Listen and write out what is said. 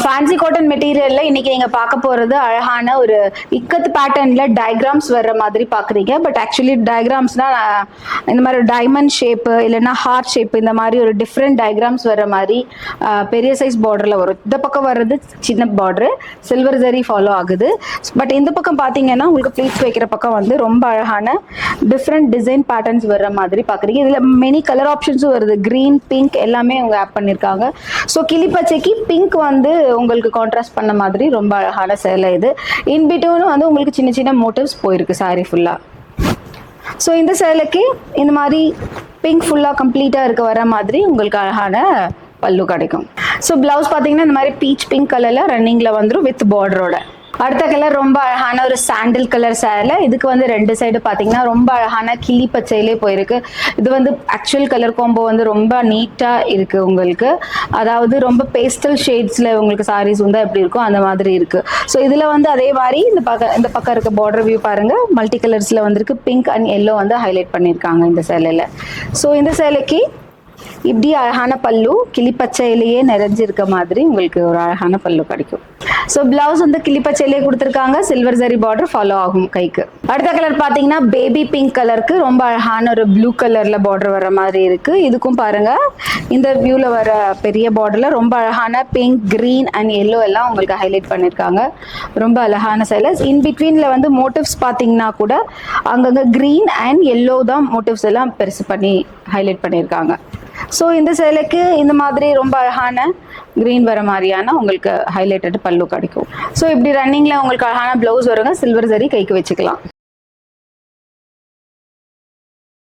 Fancy cotton மெட்டீரியல்ல இன்னைக்கு நீங்க பார்க்க போறது அழகான ஒரு இக்கத் பேட்டர்ன்ல டயக்ராம்ஸ் வர்ற மாதிரி பாக்குறீங்க. பட் ஆக்சுவலி டயக்ராம்ஸ்னா இந்த மாதிரி டைமண்ட் ஷேப் இல்லைன்னா ஹார்ட் ஷேப் இந்த மாதிரி ஒரு டிஃப்ரெண்ட் டயக்ராம்ஸ் வர்ற மாதிரி பெரிய சைஸ் பார்டர்ல வரும். இந்த பக்கம் வர்றது சின்ன பார்டர் சில்வர் ஜரி ஃபாலோ ஆகுது. பட் இந்த பக்கம் பாத்தீங்கன்னா உங்களுக்கு ப்ளீட்ஸ் வைக்கிற பக்கம் வந்து ரொம்ப அழகான டிஃப்ரெண்ட் டிசைன் பேட்டர்ன்ஸ் வர்ற மாதிரி பாக்குறீங்க. இதுல மெனி கலர் ஆப்ஷன்ஸும் வருது. கிரீன், பிங்க் எல்லாமே அவங்க ஆட் பண்ணிருக்காங்க. ஸோ கிளிப்பச்சைக்கு பிங்க் வந்து உங்களுக்கு கான்ட்ராஸ்ட் பண்ண மாதிரி ரொம்ப அழகான சேலை இது. இன்பிட்வீனும் வந்து உங்களுக்கு சின்ன சின்ன மோட்டிவ்ஸ் போயிருக்கு சாரி ஃபுல்லா. ஸோ இந்த சேலைக்கு இந்த மாதிரி பிங்க் ஃபுல்லா கம்ப்ளீட்டா இருக்க வர மாதிரி உங்களுக்கு அழகான பல்லு கிடைக்கும். ஸோ பிளவுஸ் பார்த்தீங்கன்னா இந்த மாதிரி பீச் பிங்க் கலர்ல ரன்னிங்ல வந்துடும் வித் பார்டரோட. அடுத்த கலர் ரொம்ப அழகான ஒரு சாண்டில் கலர் சேலை. இதுக்கு வந்து ரெண்டு சைடு பார்த்தீங்கன்னா ரொம்ப அழகான கிளி பச்சையிலே போயிருக்கு. இது வந்து ஆக்சுவல் கலர் காம்போ வந்து ரொம்ப நீட்டா இருக்கு உங்களுக்கு. அதாவது ரொம்ப பேஸ்டல் ஷேட்ஸ்ல உங்களுக்கு சாரீஸ் வந்து எப்படி இருக்கும் அந்த மாதிரி இருக்கு. ஸோ இதுல வந்து அதே மாதிரி இந்த பக்கம் இருக்க பார்டர் வியூ பாருங்க, மல்டி கலர்ஸ்ல வந்திருக்கு. பிங்க் அண்ட் எல்லோ வந்து ஹைலைட் பண்ணியிருக்காங்க இந்த சேலையில. ஸோ இந்த சேலைக்கு இப்படி அழகான பல்லு கிளிப்பச்சையிலேயே நிறைஞ்சிருக்க மாதிரி உங்களுக்கு ஒரு அழகான பல்லு கிடைக்கும். ஸோ பிளவுஸ் வந்து கிளிப்பச்சையிலேயே கொடுத்துருக்காங்க. சில்வர் ஜரி பார்டர் ஃபாலோ ஆகும் கைக்கு. அடுத்த கலர் பார்த்தீங்கன்னா பேபி பிங்க் கலருக்கு ரொம்ப அழகான ஒரு ப்ளூ கலர்ல பார்டர் வர மாதிரி இருக்கு. இதுக்கும் பாருங்க இந்த வியூல வர பெரிய பார்டர்ல ரொம்ப அழகான பிங்க், கிரீன் அண்ட் எல்லோ எல்லாம் உங்களுக்கு ஹைலைட் பண்ணியிருக்காங்க. ரொம்ப அழகான சைலஸ். இன் பிட்வீன்ல வந்து மோட்டிவ்ஸ் பார்த்தீங்கன்னா கூட அங்கங்க கிரீன் அண்ட் எல்லோ தான் மோட்டிவ்ஸ் எல்லாம் பெருசு பண்ணி ஹைலைட் பண்ணியிருக்காங்க. ஸோ இந்த சேலைக்கு இந்த மாதிரி ரொம்ப அழகான கிரீன் வர மாதிரியான உங்களுக்கு ஹைலைட்டட் பல்லு கிடைக்கும். ஸோ இப்படி ரன்னிங்ல உங்களுக்கு அழகான பிளவுஸ் வருங்க. சில்வர் ஜரி கைக்கு வச்சுக்கலாம்.